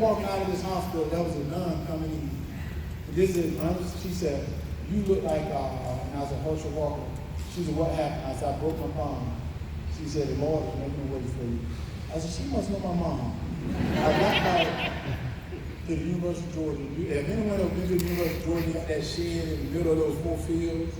walking out of this hospital, there was a nun coming in. And this is, she said, you look like, and I said, Herschel Walker. She said, what happened? I said, I broke my palm. She said, the Lord is making a way for you. I said, she must know my mom. I got back to the University of Georgia. If anyone ever been to the University of Georgia, you got that shed in the middle of those 4 fields.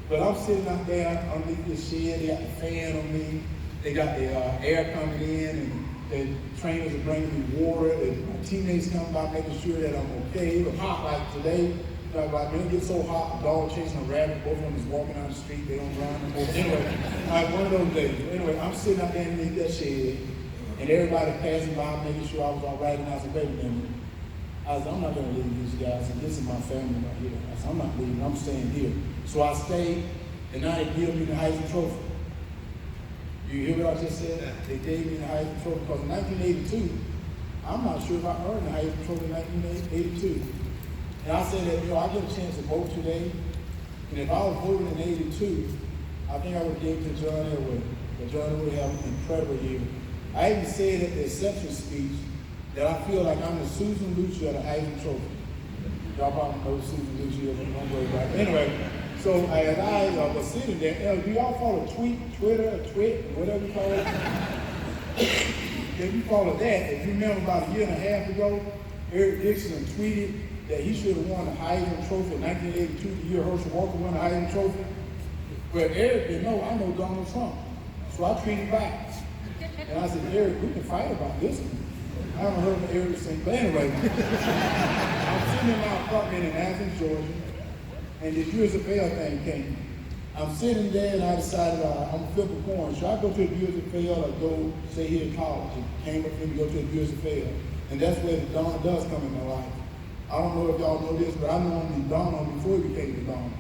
But I'm sitting out there underneath this shed. They got the fan on me. They got the air coming in, and the trainers are bringing me water. And my teammates come by making sure that I'm okay. It was hot like today. Like when it gets so hot, a dog chasing a rabbit, both of them is walking down the street, they don't run no more. Anyway, like one of those days. Anyway, I'm sitting out there underneath that shed, and everybody passing by making sure I was all right, and I said, wait a minute. I said, I'm not gonna leave these guys, and this is my family right here. I said, I'm not leaving, I'm staying here. So I stayed, and now they give me the Heisman Trophy. You hear what I just said? They gave me the Heisman Trophy, because in 1982, I'm not sure if I earned the Heisman Trophy in 1982. And I said that, I get a chance to vote today, and if I was voting in 82, I think I would have gave it to John Elway. But John Elway had an incredible year. I even said at the acceptance speech that I feel like I'm the Susan Lucci of the Heisman Trophy. Y'all probably know Susan Lucci, don't worry about it. Anyway, so as I was sitting there, do y'all follow Twitter, whatever you call it? If you follow that, if you remember about a year and a half ago, Eric Dixon tweeted that he should have won the Heisman Trophy in 1982, the year Herschel Walker won the Heisman Trophy. But Eric didn't know, I know Donald Trump. So I tweeted back. And I said, Eric, we can fight about this one. I haven't heard of Eric since. But anyway, I'm sitting in my apartment in Athens, Georgia, and this USFL thing came. I'm sitting there and I decided I'm gonna flip a coin. Should I go to the USFL or go stay here in college? It came up for me to go to the USFL. And that's where the dawn does come in my life. I don't know if y'all know this, but I know him to Dawn on before he became the Dawn.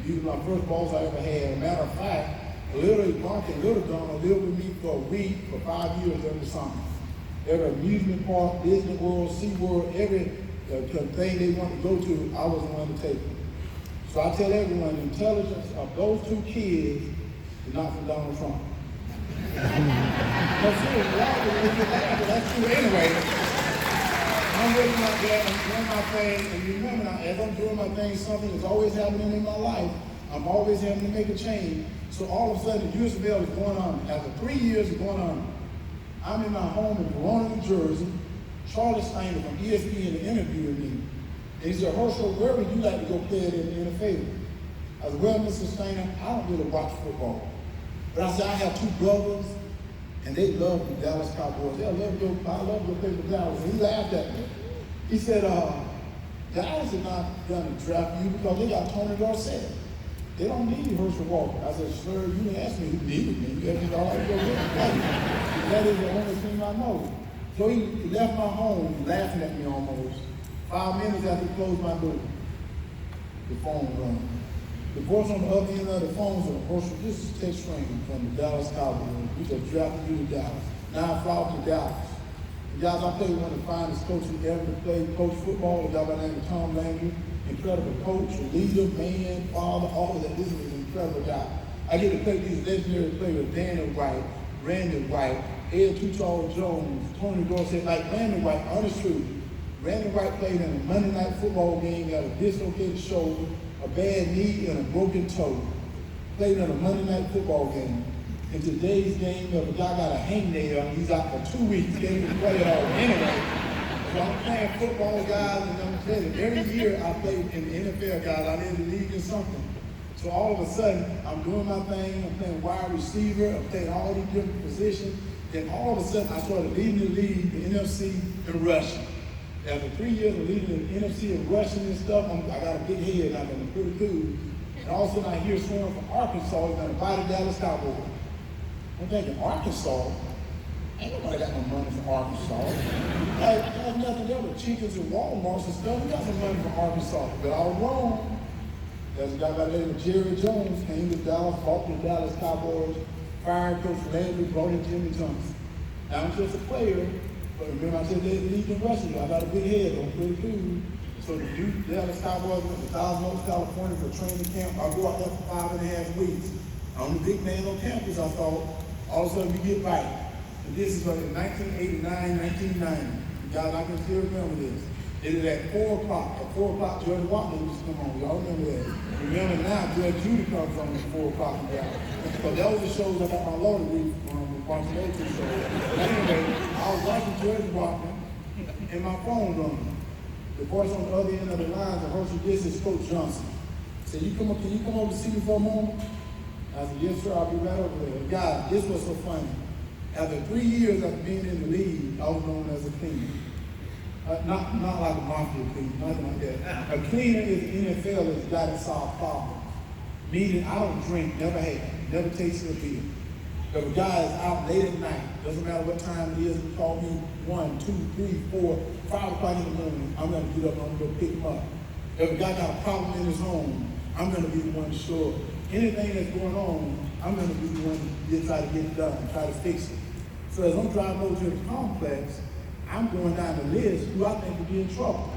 These were my first balls I ever had. As a matter of fact, Little Bronk and Little Dawn lived with me for a week, for 5 years every summer. Every amusement park, Disney World, SeaWorld, every thing they want to go to, I was the one to take them. So I tell everyone, the intelligence of those 2 kids is not from Donald Trump. But seriously, that's true anyway. I'm really like that, I'm doing my thing, and you remember now, as I'm doing my thing, something is always happening in my life. I'm always having to make a change. So all of a sudden, the USFL is going on. After 3 years of going on, I'm in my home in Verona, New Jersey. Charlie Steiner from ESPN interviewed me. And he said, Herschel, where would you like to go play it in the NFL? I said, well, Mr. Steiner, I don't really watch football. But I said, I have 2 brothers, and they love the Dallas Cowboys. I love to go play for Dallas. And he laughed at me. He said, Dallas is not going to draft you because they got Tony Dorsett. They don't need Herschel Walker. I said, sir, you didn't ask me who needed me. You asked me all I go with. That is the only thing I know. So he left my home laughing at me almost. 5 minutes after he closed my door, the phone rang. The voice on the other end of the phone said, Herschel, this is Ted String from the Dallas Cowboys. We just drafted you to Dallas. Now I fly to Dallas. And guys, I played one of the finest coaches ever to play coach football. A guy by the name of Tom Landry. Incredible coach, leader, man, father, all of that. This is an incredible guy. I get to play these legendary players, Daniel White, Randy White, Ed Too Tall Jones, Tony Dorsett. Like Randy White, honest truth, Randy White played in a Monday Night Football game, got a dislocated shoulder, a bad knee, and a broken toe. Played in a Monday Night Football game. In today's game, if a guy got a hangnail, he's out for 2 weeks, can't even play at all. Anyway, so I'm playing football, guys, and I'm telling you, every year I play in the NFL, guys, I'm in the league or something. So all of a sudden, I'm doing my thing, I'm playing wide receiver, I'm playing all these different positions. Then all of a sudden, I started leading the league, the NFC, and rushing. After 3 years of leading the NFC and rushing and stuff, I got a big head, I'm pretty cool. And all of a sudden, I hear someone from Arkansas is going to buy the Dallas Cowboys. I'm thinking, Arkansas? Ain't nobody got no money from Arkansas. Like, there's nothing there but chickens and Walmarts and stuff. We got some money from Arkansas. But I was wrong. There's a guy by the name of Jerry Jones, came to Dallas, bought the Dallas Cowboys, fired Coach Landry, brought in Jimmy Johnson. Now, I'm just a player, but remember I said they lead in rushing. I got a big head, I'm pretty cool. So the youth Dallas Cowboys went to Thousand Oaks, California for training camp. I go out there for 5.5 weeks. I'm the big man on campus, I thought. All of a sudden we get right. And this is like in 1989, 1990. Guys, I can still remember this. It is at 4 o'clock. At 4 o'clock, Judge Walker used to come on. Y'all remember that? Remember now, Judge Judy comes on at 4 o'clock. But that was the shows I got my law degree from, watching those two shows. But anyway, I was watching Judge Walker, and my phone rung. The voice on the other end of the line said, Herschel, this is Coach Johnson. I said, can you come over to see me for a moment? I said, yes, sir, I'll be right over there. God, this was so funny. After 3 years of being in the league, I was known as a cleaner. Not like a mafia cleaner, nothing like that. A cleaner is NFL is a guy that solves problems. Meaning, I don't drink, never have, never tasted a beer. If a guy is out late at night, doesn't matter what time it is, he call me 1, 2, 3, 4, 5 o'clock in the morning, I'm going to get up and I'm going to go pick him up. If a guy got a problem in his home, I'm going to be the one to show up. Anything that's going on, I'm going to be the one to try to get it done, try to fix it. So as I'm driving over to the complex, I'm going down the list who I think will be in trouble.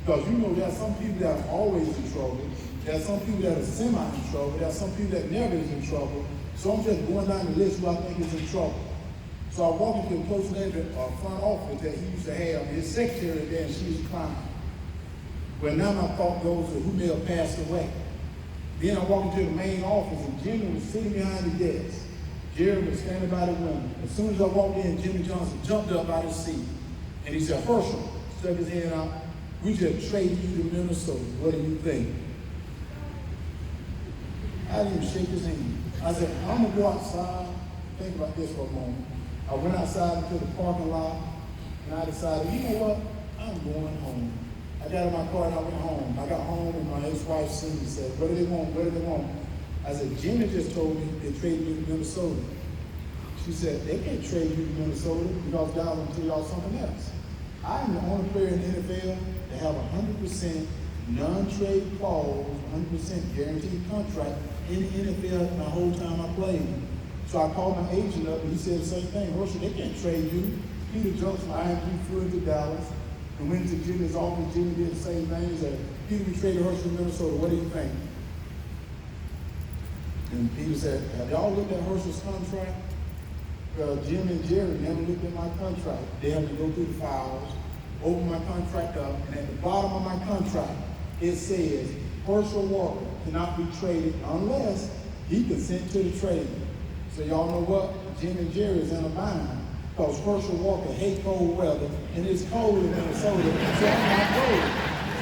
Because you know there are some people that are always in trouble. There are some people that are semi in trouble. There are some people that never is in trouble. So I'm just going down the list who I think is in trouble. So I walk into a close neighbor front office that he used to have. His secretary there, and she was crying. Well, now my thought goes to who may have passed away. Then I walk into the main office, and Jimmy was sitting behind the desk. Jerry was standing by the window. As soon as I walked in, Jimmy Johnson jumped up out of his seat. And he said, Herschel, stuck his hand out, we just traded you to Minnesota. What do you think? I didn't even shake his hand. I said, I'm going to go outside. Think about this for a moment. I went outside into the parking lot, and I decided, you know what? I'm going home. I got in my car and I went home. I got home and my ex-wife said, what do they want? What do they want? I said, Jimmy just told me they traded me to Minnesota. She said, they can't trade you to Minnesota because God will tell y'all something else. I am the only player in the NFL to have 100% non-trade clause, 100% guaranteed contract in the NFL my whole time I played. So I called my agent up and he said the same thing. Herschel, they can't trade you. Peter Jones from IMG flew into Dallas and went to Jimmy's office. Jimmy did the same thing. He said, Peter, we traded Herschel to Minnesota. What do you think? And Peter said, have y'all looked at Herschel's contract? Jim and Jerry never looked at my contract. They have to go through the files, open my contract up, and at the bottom of my contract, it says, Herschel Walker cannot be traded unless he consents to the trade. So y'all know what? Jim and Jerry is in a bind because Herschel Walker hates cold weather, and it's cold in Minnesota, so I'm not cold.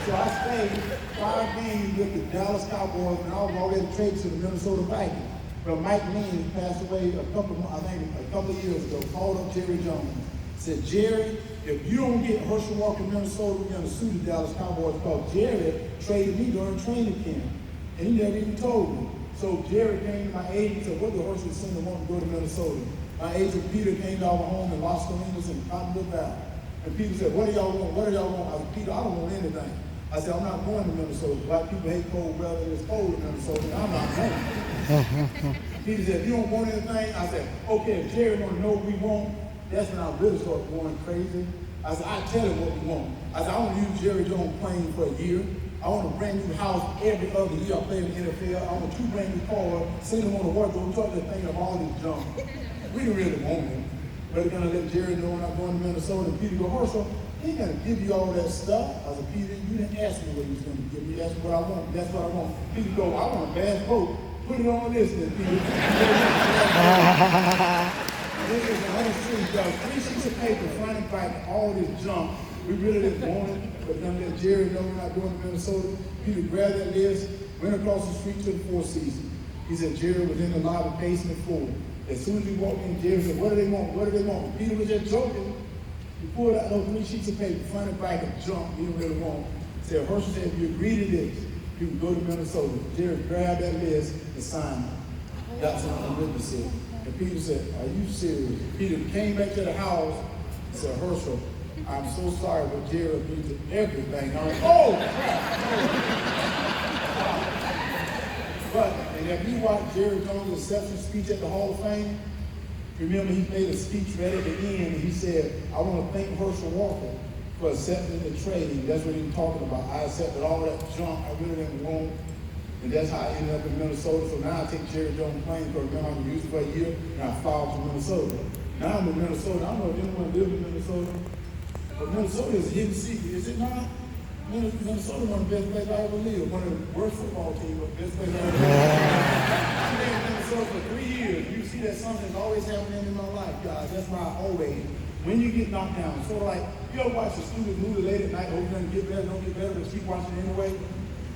So I stayed 5 games with the Dallas Cowboys, and I was already traded to the Minnesota Vikings. But Mike Means passed away a couple of years ago, called up Jerry Jones, said, Jerry, if you don't get Herschel Walker in Minnesota, we're going to sue the Dallas Cowboys because Jerry traded me during training camp. And he never even told me. So Jerry came to my agent and said, what do Herschel Center want to go to Minnesota? My agent Peter came to our home in Los Colinas and Cottonwood Valley. And Peter said, what do y'all want? What do y'all want? I said, Peter, I don't want anything. I said, I'm not going to Minnesota. Black people hate cold weather. It's cold in Minnesota, and I'm not going. Peter said, if you don't want anything, I said, okay, if Jerry want to know what we want, that's when I really started going crazy. I said, I tell him what we want. I said, I want to use Jerry Jones plane for a year. I want a brand new house every other year I play in the NFL. I want 2 brand new cars, send them on the wardrobe, talk to the thing of all this junk. We didn't really want him. But they're going to let Jerry know when I'm going to Minnesota. And Peter go, Herschel, he ain't going to give you all that stuff. I said, Peter, you didn't ask me what he was going to give me. That's what I want. That's what I want. Peter go, I want a bass boat. Put it on this then, Peter. This is 100 got 3 sheets of paper, front and back, all this junk. We really didn't want it, but then let Jerry know we're not going to Minnesota. Peter grabbed that list, went across the street to the Four Seasons. He said Jerry was in the lobby pacing the floor. As soon as we walked in, Jerry said, what do they want? What do they want? Peter was just joking. He pulled out those 3 sheets of paper, front and back, of junk he didn't really want. He said, Herschel said, if you agree to this, you can go to Minnesota. Jerry grabbed that list and signed it. Got something witness it. And Peter said, are you serious? Peter came back to the house and said, Herschel, I'm so sorry, but Jerry agreed to everything. I was, oh, crap. But, and if you watch Jerry Jones' acceptance speech at the Hall of Fame, remember he made a speech right at the end, and he said, I want to thank Herschel Walker for accepting the trade. That's what he was talking about. I accepted all that junk I really didn't want, and that's how I ended up in Minnesota. So now I take Jerry Jones' plane because remember I can use it for a year, and I filed to Minnesota. Now I'm in Minnesota. I don't know if anyone lives in Minnesota. But Minnesota is a hidden secret, is it not? Minnesota is one of the best places I ever lived. One of the worst football teams, but the best place I ever lived. I've been in Minnesota for 3 years. You see that something's always happening in my life, guys. That's why I always, when you get knocked down, sort of like, you ever watch a stupid movie late at night, hoping it get better, don't get better, but keep watching it anyway?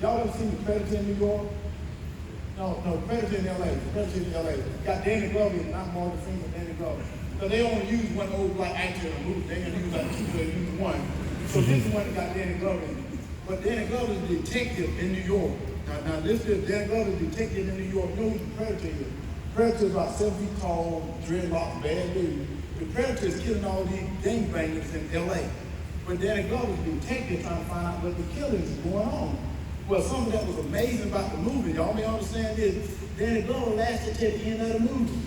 Y'all ever seen The Predator in New York? No, The Predator in L.A. The Predator in L.A. Got Danny Glover in it, not Morgan Freeman, but Danny Glover. So they only use one old black actor in a movie. They're going to use like two, they use one. So this is one that got Danny Glover in it. But Danny Glover is a detective in New York. Now this is Danny Glover is a detective in New York. You know who the Predator is? The Predator is about 7 feet tall, dreadlocks, bad dude. The Predator is killing all these gangbangers in L.A. But Danny Glover is a detective trying to find out what the killings is going on. Well, something that was amazing about the movie, y'all may understand this, Danny Glover lasted till the end of the movie.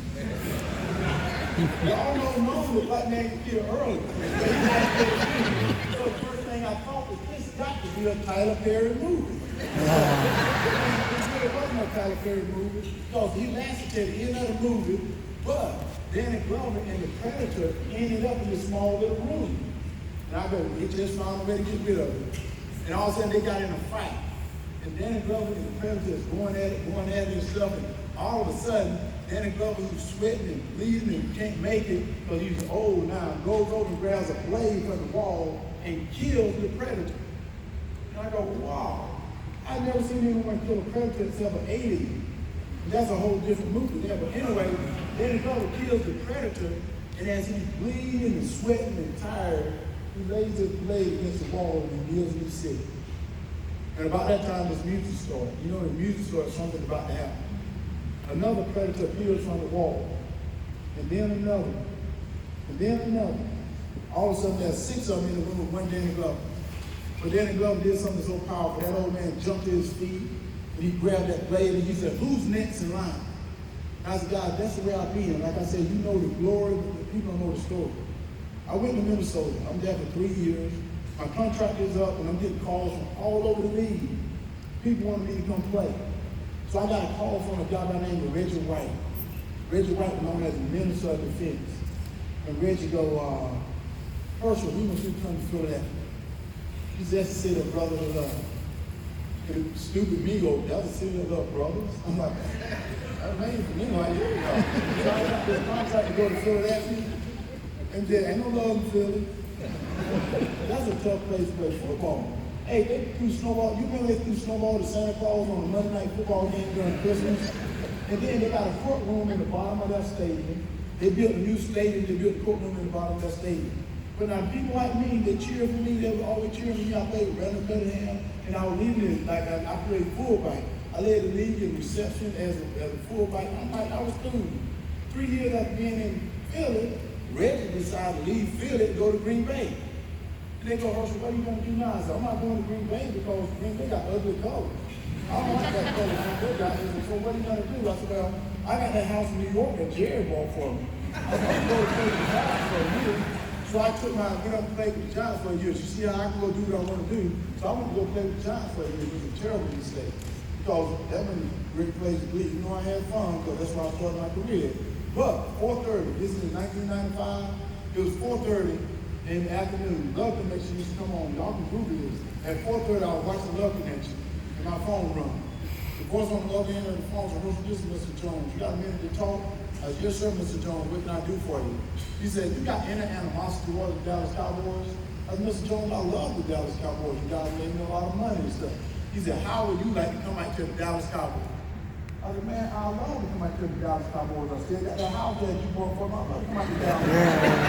Y'all know normally the black man get killed early. So the first thing I thought was this got to be a Tyler Perry movie. It wasn't a Tyler Perry movie because he lasted till the end of the movie, but Danny Glover and the Predator ended up in this small little room. And I go, he just found a way to get rid of it. And all of a sudden they got in a fight. And Danny Glover and the Predator is going at it and stuff. And all of a sudden, Danny Glover, who's sweating and bleeding and can't make it because he's old now, goes over and grabs a blade from the wall and kills the Predator. And I go, wow, I've never seen anyone kill a Predator except an alien. And that's a whole different movie there. But anyway, Danny Glover kills the Predator, and as he's bleeding and sweating and tired, he lays his blade against the wall and he heals him sick. And about that time, this music started. You know, the music started, something about to happen. Another Predator appears from the wall, and then another, and then another. All of a sudden, there's 6 of them in the room with one Danny Glover. But Danny Glover did something so powerful. That old man jumped to his feet, and he grabbed that blade, and he said, "Who's next in line?" And I said, "God, that's the way I've been." Like I said, you know the glory, but people don't know the story. I went to Minnesota. I'm there for 3 years. My contract is up, and I'm getting calls from all over the league. People wanted me to come play. So I got a call from a guy by the name of Reggie White. Reggie White was known as the Minister of Defense. And Reggie go, Herschel, we want you to come to Philadelphia. He said, that's the city of brothers of love. And stupid me go, that's the city of love, brothers. I'm like, that's amazing for me. Like, here we go. So I got this contract to go to Philadelphia. And there ain't no love in Philly. That's a tough place to play football. Hey, they threw snowball. You remember they threw snowball to Santa Claus on a Monday night football game during Christmas? And then they got a courtroom in the bottom of that stadium. They built a new stadium. They built a courtroom in the bottom of that stadium. But now people like me, they cheer for me. They were always cheering for me. I played with Randall Cunningham, and I was leading it like I played fullback. I led the league in reception as a fullback. I was through. 3 years after being in Philly, Reggie decided to leave Philly to go to Green Bay. And they go, Herschel, what are you going to do now? I said, I'm not going to Green Bay because Green Bay got ugly colors. I don't like that color Green Bay got. He said, so what are you going to do? I said, well, I got that house in New York that Jerry bought for me. I was going to go to play with the Giants for a year. So I took my, went up and played with the Giants for a year. You see how I can go do what I want to do. So I went to go play with the Giants for a year. It was a terrible mistake. Because that was a great place to be. You know, I had fun because that's why I started my career. But 4:30, this is 1995, it was 4:30 in the afternoon. Love Connection used to come on. Y'all can Google this. At 4:30, I was watching Love Connection, and my phone rung. The voice on the other end of the phone said, Herschel, this is Mr. Jones. You got a minute to talk? I said, yes, sir, Mr. Jones. What can I do for you? He said, you got any animosity towards the Dallas Cowboys? I said, Mr. Jones, I love the Dallas Cowboys. You guys made me a lot of money and stuff. He said, how would you like to come out to the Dallas Cowboys? I said, man, I love to come out to the Dallas Cowboys. I still got that house that you bought for me. I love to come out to the Dallas Cowboys.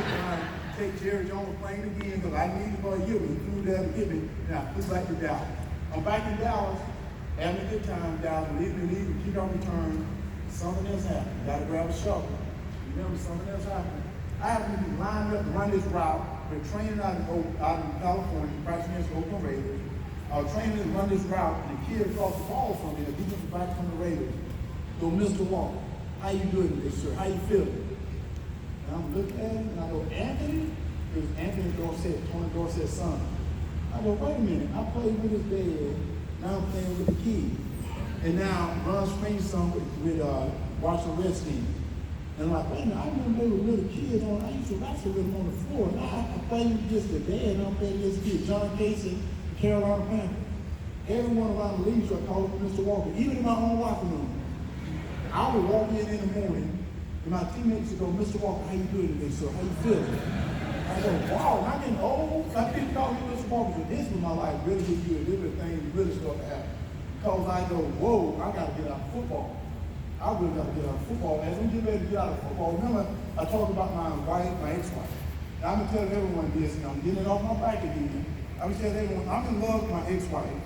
I take Jerry Jones playing again because I need to go a year. He flew there to get me. Now, flew back to Dallas. I'm back in Dallas, having a good time in Dallas, leaving, keep on return. Something else happened. Got to grab a shovel. Remember, something else happened. I happened to be lined up to run this route. We're training out in California, practicing against Oakland Raiders. I was training to run this route, and the kid across the ball from me, the defensive back from the Raiders, go, Mr. Walker, how you doing today, sir? How you feeling? And I'm looking at him, and I go, Anthony? It was Anthony Dorsett, Tony Dorsett's son. I go, wait a minute, I played with his dad, now I'm playing with the kid. And now Ron Spring's son with Washington Redskins. And I'm like, wait a minute, I remember they were little kids on, I used to wrestle with them on the floor. Now I play against the dad, and I'm playing against the kids, John Casey, Carolina Panthers. Everyone around the league should call him Mr. Walker, even in my own locker room. I would walk in the morning, and my teammates would go, Mr. Walker, how you doing today, sir? How you feeling? I go, wow, I'm getting old. I didn't call you Mr. Walker, but this was my life really get good. This was things really start to happen. Because I go, whoa, I got to get out of football. I really got to get out of football. As I'm getting ready to get out of football, remember I talked about my wife, my ex-wife. Now I'm going to tell everyone this, and I'm getting it off my back again. I'm going to tell everyone, I'm in love with my ex-wife.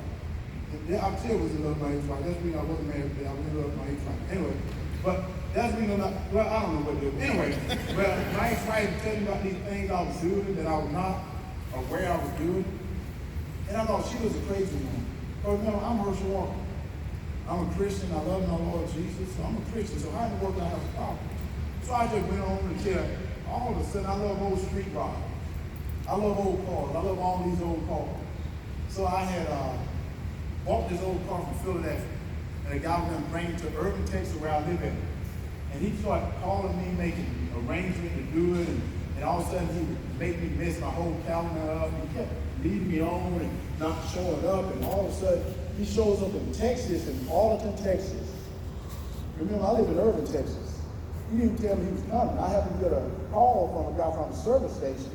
I'll tell you I was in love with my ex-wife. That's the reason I wasn't married, but I was in love with my ex-wife. Anyway, but that's the reason I'm not, well, I don't know what to do. Anyway, well, my ex-wife was telling me about these things I was doing that I was not aware I was doing. And I thought she was a crazy woman. But remember, I'm Herschel Walker. I'm a Christian. I love my Lord Jesus. So I'm a Christian. So how in the world do I have a problem? So I just went on until all of a sudden I love old street rock. I love old cars. I love all these old cars. So I had bought this old car from Philadelphia. And a guy was going to bring it to Urban, Texas, where I live at. And he started calling me, making arrangements to do it. And all of a sudden he would make me mess my whole calendar up. He kept leading me on and not showing up. And all of a sudden he shows up in Texas, in Arlington, Texas. Remember, I live in Urban, Texas. He didn't tell me he was coming. I happened to get a call from a guy from the service station.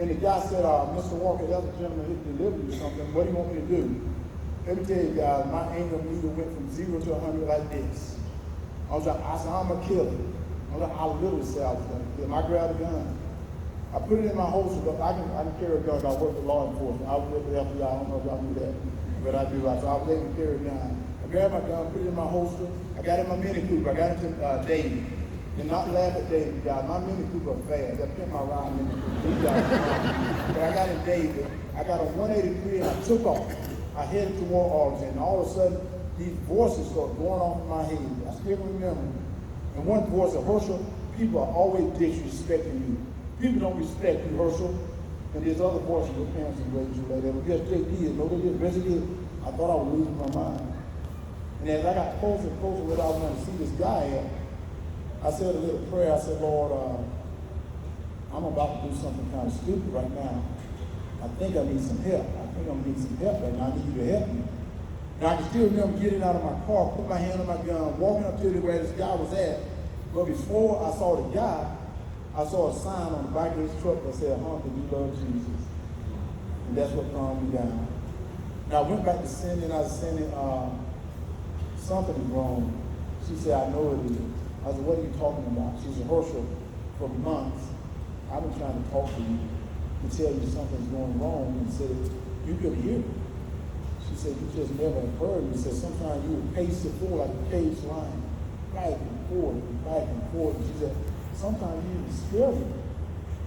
And the guy said, Mr. Walker, that's a gentleman who delivered you something. What do you want me to do? Let me tell you guys, my anger meter went from 0 to 100 like this. I said, I'm a killer. I literally said I was going to kill him. I grabbed a gun. I put it in my holster, but I can carry a gun. I work with law enforcement. I was with the FBI. I don't know if y'all do that, but I do. So I was able to carry a gun. I grabbed my gun, put it in my holster. I got in my Mini Cooper. I got into David. And not laugh at David, guys. My Mini Cooper fast. I picked my ride Mini Cooper. But I got in David. I got a 183 and I took off. I headed toward Arlington. And all of a sudden, these voices started going off in my head. I still remember. And one voice of Herschel, people are always disrespecting you. People don't respect you, Herschel. And there's other voices your parents have raised you like that. But yes, they did. No, they didn't. Yes, they did. I thought I was losing my mind. And as I got closer and closer where I was going to see this guy at, I said a little prayer. I said, Lord, I'm about to do something kind of stupid right now. I think I need some help. I think I'm going to need some help right now. I need you to help me. And I can still remember getting out of my car, put my hand on my gun, walking up to where this guy was at. But before I saw the guy, I saw a sign on the back of his truck that said, "Hunter, you love Jesus." And that's what calmed me down. Now I went back to Cindy and I was sending, something is wrong. She said, I know it is. I said, what are you talking about? She said, Herschel, for months, I've been trying to talk to you to tell you something's going wrong. And said, you could hear it. She said, you just never heard me. She said, sometimes you would pace the floor like a cage lion, back and forth and back and forth. And she said, sometimes you even scare me.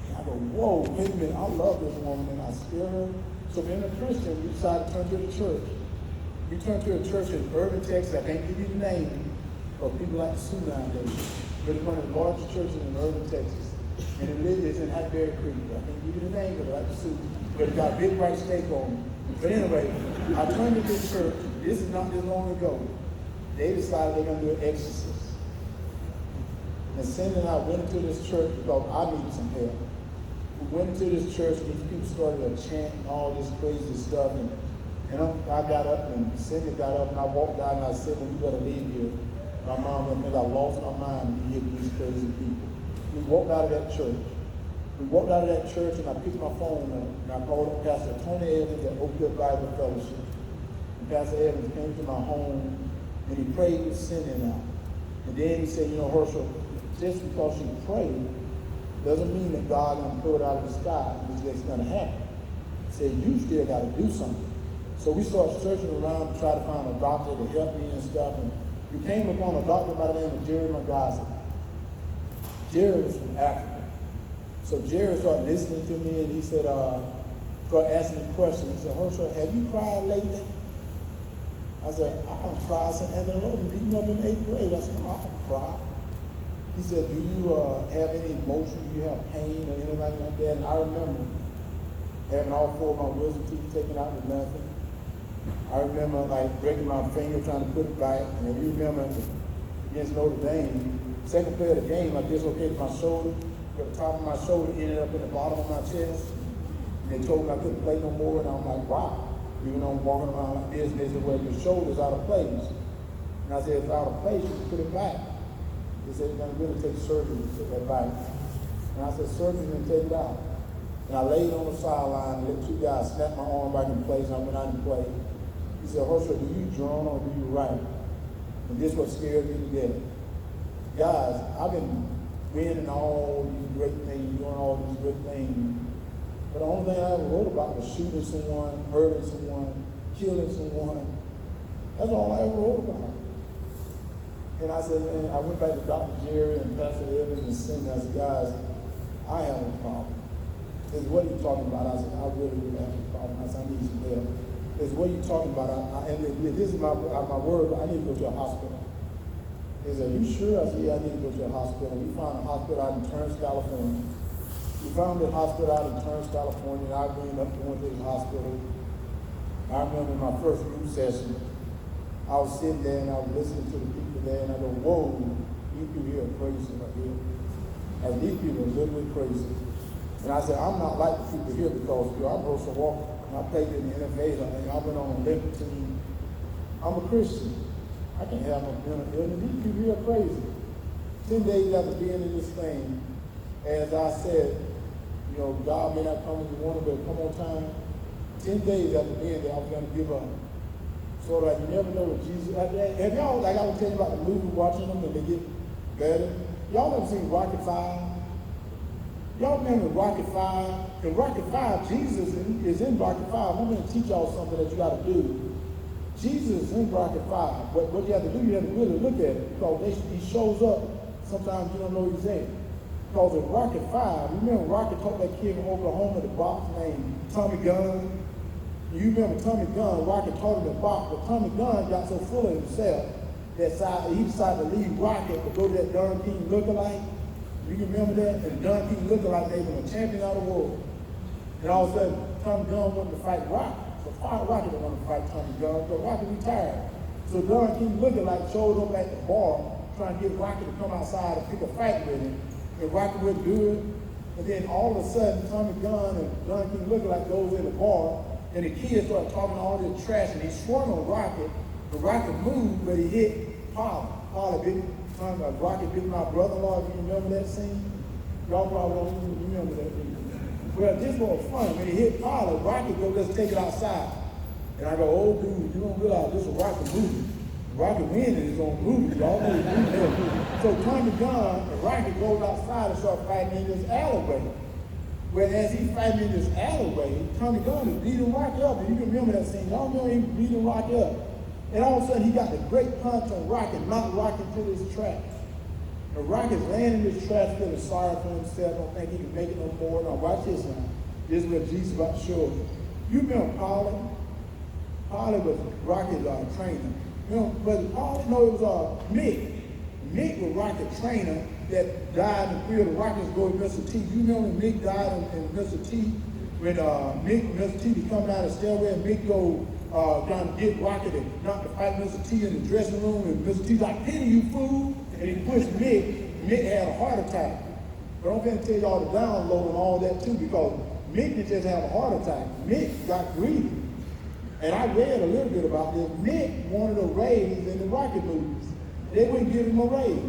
And I go, whoa, wait a minute, I love this woman and I scare her. So being a Christian, we decided to turn to the church. We turned to a church in Urban, Texas. I can't give you the name of people like to sue nowadays. But it's one of the largest churches in Urban, Texas. And it's in Hackberry Creek. I can't give you the name, but I like to sue. But it got a big white stake on it. But anyway, I turned to this church. This is not this long ago. They decided they're going to do an exorcist. And Cindy and I went into this church because I needed some help. We went into this church and these people started to chant and all this crazy stuff. And I got up and Cindy got up and I walked out and I said, well, you better leave here. My mom went, I lost my mind to hear these crazy people. We walked out of that church. And I picked my phone up and I called up Pastor Tony Evans at Oak Hill Bible Fellowship. And Pastor Evans came to my home and he prayed with Cindy and I. And then he said, Herschel, just because you prayed doesn't mean that God is going to throw it out of the sky. It's just going to happen. He said, you still got to do something. So we started searching around to try to find a doctor to help me and stuff. And we came upon a doctor by the name of Jerry Magaza. Jerry was from Africa. So Jerry started listening to me and he said, started asking me questions. He said, Herschel, have you cried lately? I said, I don't cry. I said, and the Lord beat me up in 8th grade. I said, no, I don't cry. He said, do you have any emotion? Do you have pain or anything like that? And I remember having all 4 of my wisdom teeth taken out with nothing. I remember breaking my finger trying to put it back. And you remember against Notre Dame, Second play of the game, I dislocated my shoulder. The top of my shoulder ended up in the bottom of my chest. And they told me I couldn't play no more, and I'm like, wow. Even though I'm walking around like this, they said, well, your shoulder's out of place. And I said, it's out of place, you can put it back. They said, it's going to really take surgery to put that back. And I said, surgery can take it out. And I laid on the sideline and let two guys snap my arm back in place, and I went out and played. He said, Herschel, do you journal or do you write? And this what scared me to death. Guys, I've been winning all these great things, doing all these good things. But the only thing I ever wrote about was shooting someone, hurting someone, killing someone. That's all I ever wrote about. And I said, man, I went back to Dr. Jerry and Pastor Evans and Singh. I said, guys, I have a problem. He said, what are you talking about? I said, I really have a problem. I said, I need some help. He said, what are you talking about? And this is my word, I need to go to a hospital. He said, are you sure? I said, yeah, I need to go to a hospital. We found a hospital out in Torrance, California. We found a hospital out in Torrance, California, and I ended up going to the hospital. I remember my first group session, I was sitting there and I was listening to the people there, and I go, whoa, these people here are crazy right here. And these people are literally crazy. And I said, I'm not like the people here because I broke some walk, and I played in the NFL, and I went on an Olympic team. I'm a Christian. I can't have no mental illness. These people here are crazy. 10 days after being in this thing, as I said, you know, God may not come as you wanted, but come on time. 10 days after being there, I was going to give up. So like you never know what Jesus. Have y'all, like I was telling you about the movie, watching them and they get better. Y'all ever seen Rocket 5? Y'all remember Rocket 5? In Rocket 5, Jesus is in Rocket 5. I'm going to teach y'all something that you got to do. Jesus is in Rocket 5. But what you have to do, you have to really look at it because he shows up. Sometimes you don't know he's there. Because in Rocket 5, you remember Rocket taught that kid from Oklahoma the box named Tommy Gunn? You remember Tommy Gunn, Rocket taught him the box, but Tommy Gunn got so full of himself that he decided to leave Rocket to go to that Don King lookalike. You can remember that? And Don King lookalike, they were a champion of the world. And all of a sudden, Tommy Gunn wanted to fight Rocket. So Rocket didn't want to fight Tommy Gunn, but Rocket retired. So Don King lookalike showed up at the bar trying to get Rocket to come outside and pick a fight with him. And Rocket wouldn't do it. And then all of a sudden, Tommy Gunn and Don King lookalike goes in the bar, and the kids started talking all this trash, and he swung on Rocket. The Rocket moved, but he hit Pollard. Pollard bit Rocket bit my brother-in-law. If you remember that scene? Y'all probably don't even remember that. Well, this was fun. When he hit Pollard, Rocket go, let's take it outside. And I go, oh, dude, you don't realize this is a Rocket movie. Rocket winning is on movie. Y'all know he's movie. So Tommy Gunn and Rocket goes outside and start fighting in this alleyway. Whereas he's fighting in this alleyway, Tommy Gunn is beating Rocket up. And you can remember that scene. Y'all know he was beating Rocket up. And all of a sudden, he got the great punch on Rocket, knocked Rocket to this trash. And Rocket's laying in this trash, feeling sorry for himself, don't think he can make it no more. Now watch this now. This is what Jesus about to show us. You remember Pollard? Pollard was Rocket's trainer. You know, but Pollard, no, it was Mick. Mick was Rocket's trainer that died in the field. The Rockets go to Mr. T. You remember when Mick died in Mr. T? When Mr. T be coming out of the stairway and Mick go trying to get Rocket and not to fight Mr. T in the dressing room, and Mr. T's like, pity you fool, and he pushed Mick. Mick had a heart attack. But I'm going to tell y'all the download and all that too, because Mick didn't just have a heart attack. Mick got greedy. And I read a little bit about this. Mick wanted a raise in the Rocket movies. They wouldn't give him a raise.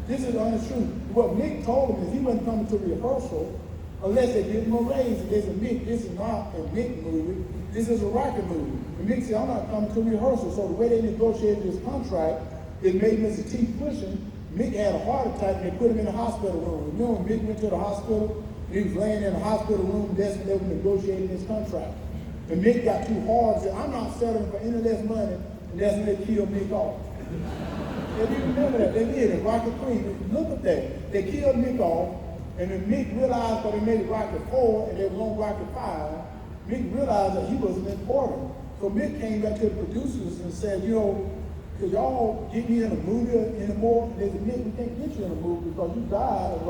This is the honest truth. What Mick told him is he wasn't coming to rehearsal unless they give him a raise. And they said, Mick, this is not a Mick movie. This is a Rocket movie. And Mick said, I'm not coming to rehearsal. So the way they negotiated this contract, it made Mr. T push him. Mick had a heart attack and they put him in the hospital room. Remember when Mick went to the hospital? He was laying in the hospital room, that's when they were negotiating this contract. And Mick got too hard and said, I'm not settling for any less money. And that's when they killed Mick off. If you remember that, they did in Rocket 3. Look at that. They killed Mick off, and then Mick realized when they made it Rocket 4 and they were on Rocket 5, Mick realized that he wasn't important. So Mick came back to the producers and said, you know, could y'all get me in a movie anymore? They said, Mick, we can't get you in a movie because you died.